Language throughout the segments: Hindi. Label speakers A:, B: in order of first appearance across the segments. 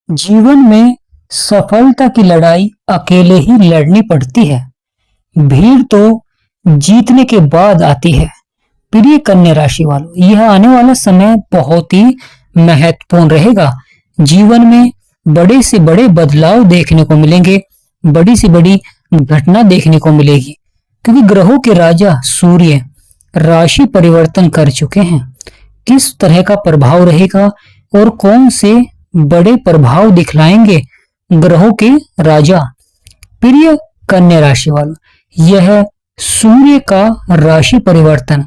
A: जीवन में सफलता की लड़ाई अकेले ही लड़नी पड़ती है। भीड़ तो जीतने के बाद आती है। प्रिय कन्या राशि वालों, यह आने वाला समय बहुत ही महत्वपूर्ण रहेगा। जीवन में बड़े से बड़े बदलाव देखने को मिलेंगे, बड़ी से बड़ी घटना देखने को मिलेगी, क्योंकि ग्रहों के राजा सूर्य राशि परिवर्तन कर चुके हैं। किस तरह का प्रभाव रहेगा और कौन से बड़े प्रभाव दिखलाएंगे ग्रहों के राजा? प्रिय कन्या राशि वालों, यह सूर्य का राशि परिवर्तन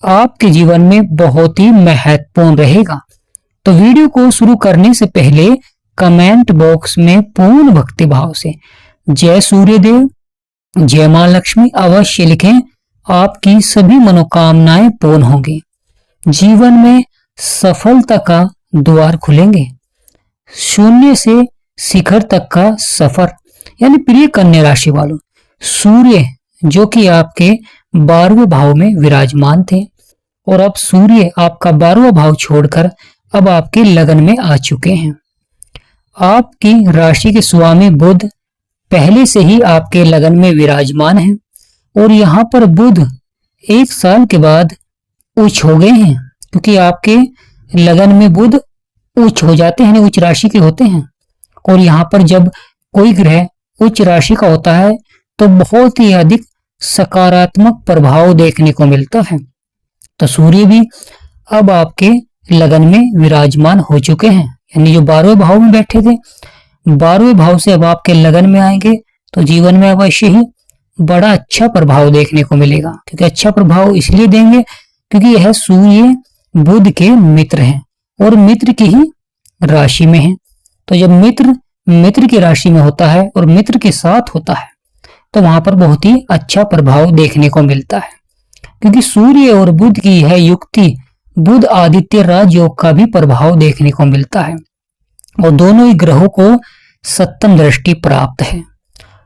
A: आपके जीवन में बहुत ही महत्वपूर्ण रहेगा। तो वीडियो को शुरू करने से पहले कमेंट बॉक्स में पूर्ण भक्ति भाव से जय सूर्यदेव, जय मां लक्ष्मी अवश्य लिखें। आपकी सभी मनोकामनाएं पूर्ण होंगी। जीवन में सफलता का द्वार खुलेंगे। शून्य से शिखर तक का सफर। यानी प्रिय कन्या राशि वालों, सूर्य जो कि आपके 12वें भाव में विराजमान थे और अब सूर्य आपका 12वां भाव छोड़कर अब आपके लगन में आ चुके हैं। आपकी राशि के स्वामी बुध पहले से ही आपके लगन में विराजमान हैं और यहाँ पर बुध 1 साल के बाद उच्च हो गए हैं, क्योंकि आपके लगन में बुध उच्च हो जाते हैं, उच्च राशि के होते हैं। और यहाँ पर जब कोई ग्रह उच्च राशि का होता है तो बहुत ही अधिक सकारात्मक प्रभाव देखने को मिलता है। तो सूर्य भी अब आपके लगन में विराजमान हो चुके हैं, यानी जो 12वें भाव में बैठे थे, 12वें भाव से अब आपके लगन में आएंगे तो जीवन में अवश्य ही बड़ा अच्छा प्रभाव देखने को मिलेगा। क्योंकि अच्छा प्रभाव इसलिए देंगे क्योंकि यह सूर्य बुध के मित्र हैं और मित्र की ही राशि में है। तो जब मित्र की राशि में होता है और मित्र के साथ होता है तो वहां पर बहुत ही अच्छा प्रभाव देखने को मिलता है। क्योंकि सूर्य और बुध की यह युक्ति बुध आदित्य राजयोग का भी प्रभाव देखने को मिलता है और दोनों ही ग्रहों को सप्तम दृष्टि प्राप्त है।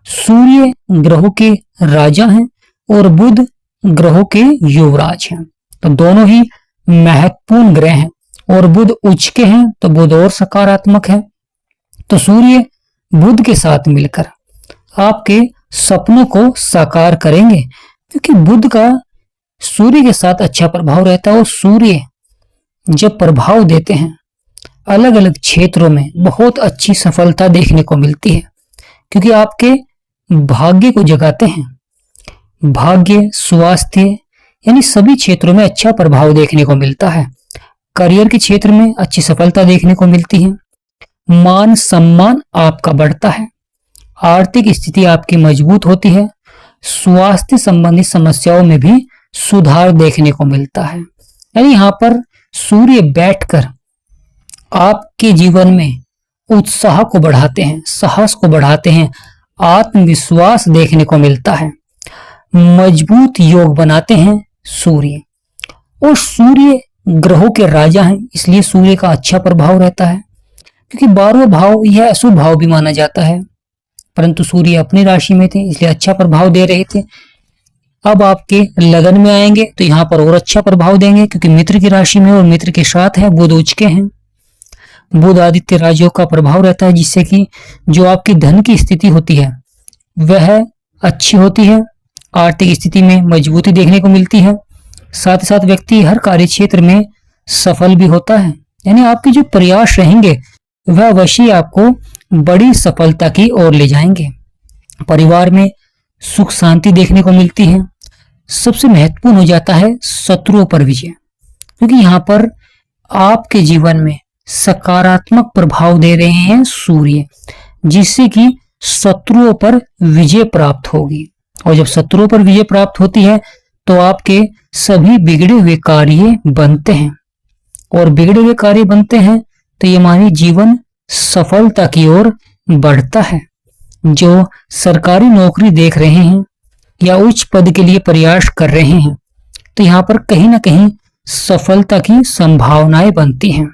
A: सूर्य ग्रहों के राजा हैं और बुध ग्रहों के युवराज हैं। तो दोनों ही महत्वपूर्ण ग्रह हैं और बुध उच्च के हैं तो बुध और सकारात्मक है। तो सूर्य बुध के साथ मिलकर आपके सपनों को साकार करेंगे, क्योंकि बुध का सूर्य के साथ अच्छा प्रभाव रहता है और सूर्य जब प्रभाव देते हैं अलग अलग क्षेत्रों में बहुत अच्छी सफलता देखने को मिलती है, क्योंकि आपके भाग्य को जगाते हैं। भाग्य, स्वास्थ्य यानी सभी क्षेत्रों में अच्छा प्रभाव देखने को मिलता है। करियर के क्षेत्र में अच्छी सफलता देखने को मिलती है। मान सम्मान आपका बढ़ता है। आर्थिक स्थिति आपकी मजबूत होती है। स्वास्थ्य संबंधी समस्याओं में भी सुधार देखने को मिलता है। यानी यहाँ पर सूर्य बैठकर आपके जीवन में उत्साह को बढ़ाते हैं, साहस को बढ़ाते हैं, आत्मविश्वास देखने को मिलता है, मजबूत योग बनाते हैं सूर्य। और सूर्य ग्रहों के राजा हैं, इसलिए सूर्य का अच्छा प्रभाव रहता है। क्योंकि 12वां भाव यह अशुभ भाव भी माना जाता है, परंतु सूर्य अपनी राशि में थे इसलिए अच्छा प्रभाव दे रहे थे। अब आपके लगन में आएंगे तो यहाँ पर और अच्छा प्रभाव देंगे, क्योंकि मित्र की राशि में और मित्र के साथ है, बुध उच्च के हैं। बुध आदित्य राजयोग का प्रभाव रहता है, जिससे कि जो आपकी धन की स्थिति होती है वह अच्छी होती है। आर्थिक स्थिति में मजबूती देखने को मिलती है। साथ ही साथ व्यक्ति हर कार्य क्षेत्र में सफल भी होता है। यानी आपके जो प्रयास रहेंगे वह अवश्य आपको बड़ी सफलता की ओर ले जाएंगे। परिवार में सुख शांति देखने को मिलती है। सबसे महत्वपूर्ण हो जाता है शत्रुओं पर विजय, क्योंकि यहाँ पर आपके जीवन में सकारात्मक प्रभाव दे रहे हैं सूर्य, जिससे कि शत्रुओं पर विजय प्राप्त होगी। और जब शत्रुओं पर विजय प्राप्त होती है तो आपके सभी बिगड़े हुए कार्य बनते हैं, और बिगड़े हुए कार्य बनते हैं तो ये मानिए जीवन सफलता की ओर बढ़ता है। जो सरकारी नौकरी देख रहे हैं या उच्च पद के लिए प्रयास कर रहे हैं तो यहाँ पर कहीं ना कहीं सफलता की संभावनाएं बनती हैं।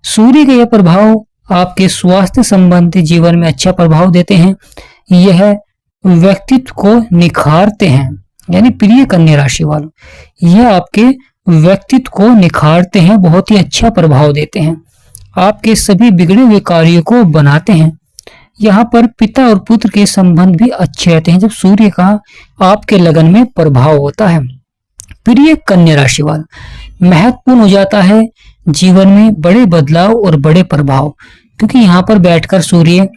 A: सूर्य का यह प्रभाव आपके स्वास्थ्य संबंधी जीवन में अच्छा प्रभाव देते हैं। यह व्यक्तित्व को निखारते हैं। यानी प्रिय कन्या राशि वालों, यह आपके व्यक्तित्व को निखारते हैं, बहुत ही अच्छा प्रभाव देते हैं। आपके सभी बिगड़े हुए कार्यों को बनाते हैं। यहाँ पर पिता और पुत्र के संबंध भी अच्छे रहते हैं जब सूर्य का आपके लगन में प्रभाव होता है। प्रिय कन्या राशि वाले, महत्वपूर्ण हो जाता है जीवन में बड़े बदलाव और बड़े प्रभाव, क्योंकि यहाँ पर बैठकर सूर्य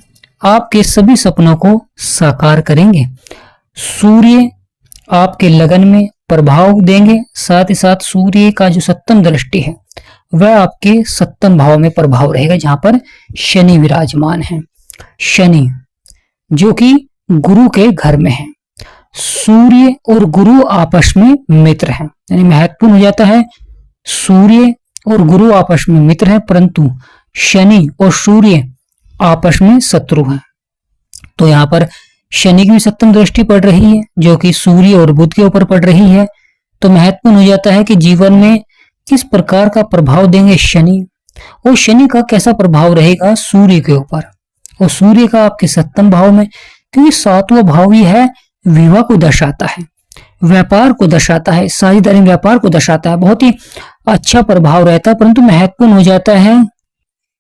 A: आपके सभी सपनों को साकार करेंगे। सूर्य आपके लगन में प्रभाव देंगे, साथ ही साथ सूर्य का जो सप्तम दृष्टि है वह आपके सप्तम भाव में प्रभाव रहेगा, जहां पर शनि विराजमान है। शनि जो कि गुरु के घर में है। सूर्य और गुरु आपस में मित्र हैं, यानी महत्वपूर्ण हो जाता है। सूर्य और गुरु आपस में मित्र हैं, परंतु शनि और सूर्य आपस में शत्रु हैं। तो यहाँ पर शनि की भी सप्तम दृष्टि पड़ रही है जो कि सूर्य और बुध के ऊपर पड़ रही है। तो महत्वपूर्ण हो जाता है कि जीवन में किस प्रकार का प्रभाव देंगे शनि, और शनि का कैसा प्रभाव रहेगा सूर्य के ऊपर, और सूर्य का आपके सप्तम भाव में, क्योंकि सातवां भाव ही है विवाह को दर्शाता है, व्यापार को दर्शाता है, साझेदारी व्यापार को दर्शाता है। बहुत ही अच्छा प्रभाव रहता है, परंतु महत्वपूर्ण हो जाता है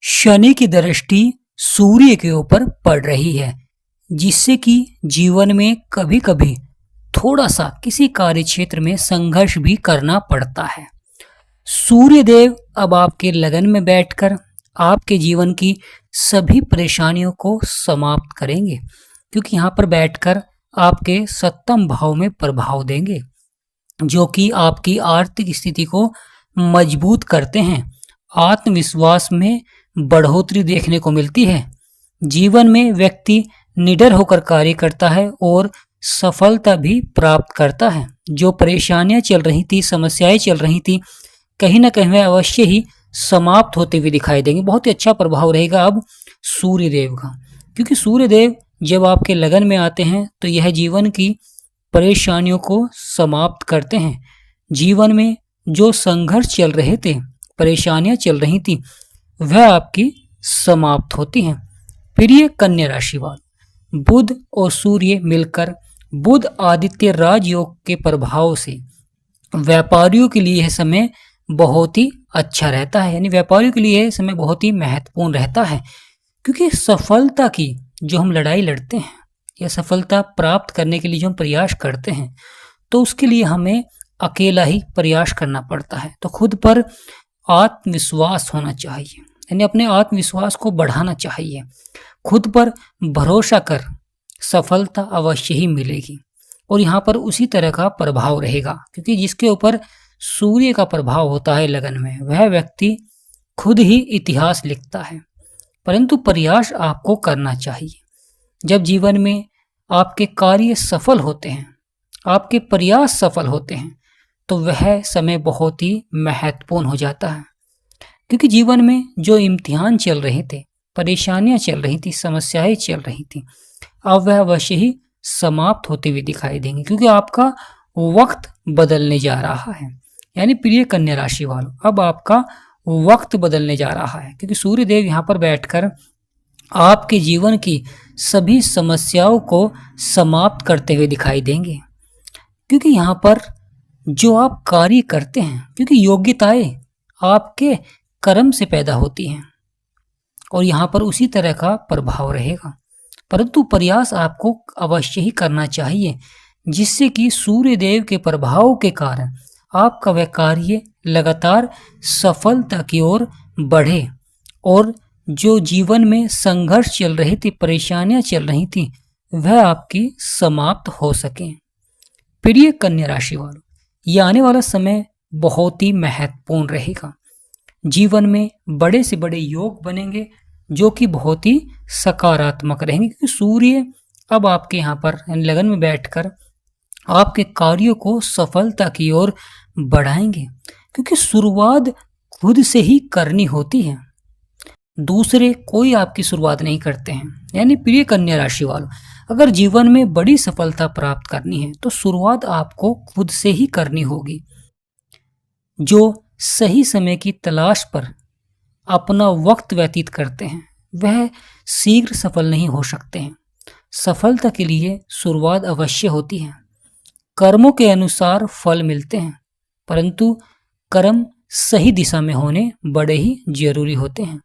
A: शनि की दृष्टि सूर्य के ऊपर पड़ रही है, जिससे कि जीवन में कभी कभी थोड़ा सा किसी कार्य क्षेत्र में संघर्ष भी करना पड़ता है। सूर्य देव अब आपके लगन में बैठकर आपके जीवन की सभी परेशानियों को समाप्त करेंगे, क्योंकि यहाँ पर बैठकर आपके सप्तम भाव में प्रभाव देंगे, जो कि आपकी आर्थिक स्थिति को मजबूत करते हैं। आत्मविश्वास में बढ़ोतरी देखने को मिलती है। जीवन में व्यक्ति निडर होकर कार्य करता है और सफलता भी प्राप्त करता है। जो परेशानियां चल रही थी, समस्याएं चल रही थी, कहीं ना कहीं वह अवश्य ही समाप्त होते हुए दिखाई देंगे। बहुत ही अच्छा प्रभाव रहेगा अब सूर्य देव का, क्योंकि सूर्य देव जब आपके लगन में आते हैं तो यह जीवन की परेशानियों को समाप्त करते हैं। जीवन में जो संघर्ष चल रहे थे, परेशानियां चल रही थी, वह आपकी समाप्त होती हैं। प्रिय कन्या राशि वाले, बुध और सूर्य मिलकर बुध आदित्य राजयोग के प्रभाव से व्यापारियों के लिए यह समय बहुत ही अच्छा रहता है, यानी व्यापारियों के लिए यह समय बहुत ही महत्वपूर्ण रहता है, क्योंकि सफलता की जो हम लड़ाई लड़ते हैं या सफलता प्राप्त करने के लिए जो हम प्रयास करते हैं, तो उसके लिए हमें अकेला ही प्रयास करना पड़ता है। तो खुद पर आत्मविश्वास होना चाहिए, यानी अपने आत्मविश्वास को बढ़ाना चाहिए। खुद पर भरोसा कर सफलता अवश्य ही मिलेगी, और यहाँ पर उसी तरह का प्रभाव रहेगा, क्योंकि जिसके ऊपर सूर्य का प्रभाव होता है लगन में, वह व्यक्ति खुद ही इतिहास लिखता है। परंतु प्रयास आपको करना चाहिए। जब जीवन में आपके कार्य सफल होते हैं, आपके प्रयास सफल होते हैं, तो वह समय बहुत ही महत्वपूर्ण हो जाता है, क्योंकि जीवन में जो इम्तिहान चल रहे थे, परेशानियां चल रही थी, समस्याएं चल रही थी, अब वह अवश्य ही समाप्त होते हुए दिखाई देंगे, क्योंकि आपका वक्त बदलने जा रहा है। यानी प्रिय कन्या राशि वालों, अब आपका वक्त बदलने जा रहा है, क्योंकि सूर्य देव यहाँ पर बैठकर आपके जीवन की सभी समस्याओं को समाप्त करते हुए दिखाई देंगे। क्योंकि यहाँ पर जो आप कार्य करते हैं, क्योंकि योग्यताएं आपके कर्म से पैदा होती हैं, और यहाँ पर उसी तरह का प्रभाव रहेगा। परंतु प्रयास आपको अवश्य ही करना चाहिए, जिससे कि सूर्य देव के प्रभाव के कारण आपका वह कार्य लगातार सफलता की ओर बढ़े, और जो जीवन में संघर्ष चल रही थी, परेशानियां चल रही थी, वह आपकी समाप्त हो सके। प्रिय कन्या राशि वालों, यह आने वाला समय बहुत ही महत्वपूर्ण रहेगा। जीवन में बड़े से बड़े योग बनेंगे, जो कि बहुत ही सकारात्मक रहेंगे, क्योंकि सूर्य अब आपके यहाँ पर लगन में बैठकर आपके कार्यों को सफलता की ओर बढ़ाएंगे, क्योंकि शुरुआत खुद से ही करनी होती है, दूसरे कोई आपकी शुरुआत नहीं करते हैं। यानी प्रिय कन्या राशि वालों, अगर जीवन में बड़ी सफलता प्राप्त करनी है तो शुरुआत आपको खुद से ही करनी होगी। जो सही समय की तलाश पर अपना वक्त व्यतीत करते हैं, वह शीघ्र सफल नहीं हो सकते हैं। सफलता के लिए शुरुआत अवश्य होती है। कर्मों के अनुसार फल मिलते हैं, परंतु कर्म सही दिशा में होने बड़े ही जरूरी होते हैं।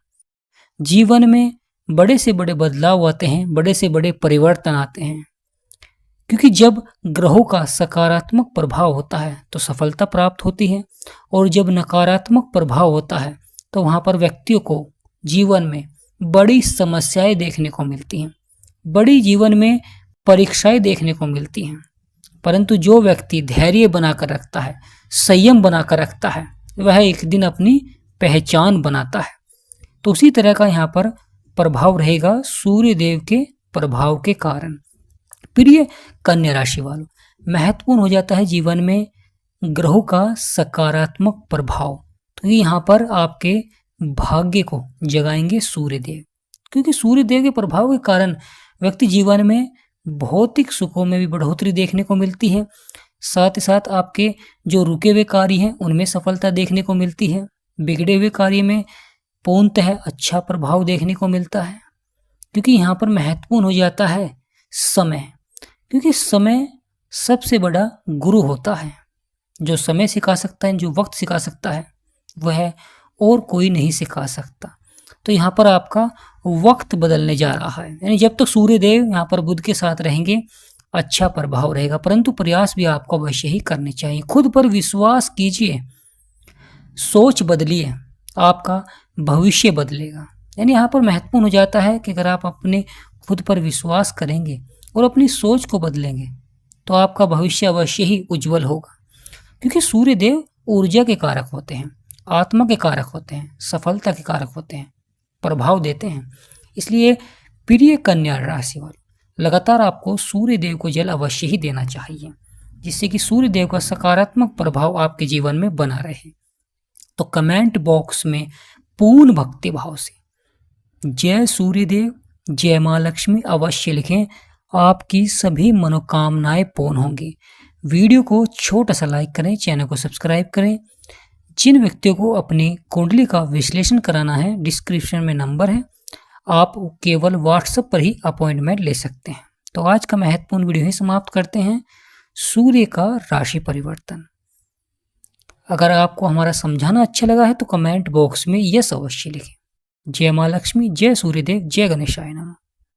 A: जीवन में बड़े से बड़े बदलाव आते हैं, बड़े से बड़े परिवर्तन आते हैं। क्योंकि जब ग्रहों का सकारात्मक प्रभाव होता है तो सफलता प्राप्त होती है, और जब नकारात्मक प्रभाव होता है तो वहां पर व्यक्तियों को जीवन में बड़ी समस्याएं देखने को मिलती हैं, बड़ी जीवन में परीक्षाएं देखने को मिलती हैं। परंतु जो व्यक्ति धैर्य बनाकर रखता है, संयम बनाकर रखता है, वह एक दिन अपनी पहचान बनाता है। तो उसी तरह का यहाँ पर प्रभाव रहेगा सूर्य देव के प्रभाव के कारण। प्रिय कन्या राशि वालों, महत्वपूर्ण हो जाता है जीवन में ग्रहों का सकारात्मक प्रभाव। तो ये यहाँ पर आपके भाग्य को जगाएंगे सूर्य देव, क्योंकि सूर्य देव के प्रभाव के कारण व्यक्ति जीवन में भौतिक सुखों में भी बढ़ोतरी देखने को मिलती है। साथ ही साथ आपके जो रुके हुए कार्य हैं उनमें सफलता देखने को मिलती है। बिगड़े हुए कार्य में पूर्णतः अच्छा प्रभाव देखने को मिलता है। क्योंकि यहाँ पर महत्वपूर्ण हो जाता है समय, क्योंकि समय सबसे बड़ा गुरु होता है। जो समय सिखा सकता है, जो वक्त सिखा सकता है, वह और कोई नहीं सिखा सकता। तो यहाँ पर आपका वक्त बदलने जा रहा है, यानी जब तक सूर्य देव यहाँ पर बुध के साथ रहेंगे अच्छा प्रभाव रहेगा। परंतु प्रयास भी आपको अवश्य ही करने चाहिए। खुद पर विश्वास कीजिए, सोच बदलिए, आपका भविष्य बदलेगा। यानी यहाँ पर महत्वपूर्ण हो जाता है कि अगर आप अपने खुद पर विश्वास करेंगे और अपनी सोच को बदलेंगे तो आपका भविष्य अवश्य ही उज्जवल होगा। क्योंकि सूर्य देव ऊर्जा के कारक होते हैं, आत्मा के कारक होते हैं, सफलता के कारक होते हैं, प्रभाव देते हैं। इसलिए प्रिय कन्या राशि वाले, लगातार आपको सूर्य देव को जल अवश्य ही देना चाहिए, जिससे कि सूर्य देव का सकारात्मक प्रभाव आपके जीवन में बना रहे। तो कमेंट बॉक्स में पूर्ण भक्ति भाव से जय सूर्य देव, जय माँ लक्ष्मी अवश्य लिखें। आपकी सभी मनोकामनाएं पूर्ण होंगी। वीडियो को छोटा सा लाइक करें, चैनल को सब्सक्राइब करें। जिन व्यक्तियों को अपनी कुंडली का विश्लेषण कराना है, डिस्क्रिप्शन में नंबर है, आप केवल व्हाट्सएप पर ही अपॉइंटमेंट ले सकते हैं। तो आज का महत्वपूर्ण वीडियो ही समाप्त करते हैं, सूर्य का राशि परिवर्तन। अगर आपको हमारा समझाना अच्छा लगा है तो कमेंट बॉक्स में यस अवश्य लिखें। जय माँ लक्ष्मी, जय सूर्यदेव, जय गणेशाय नमः।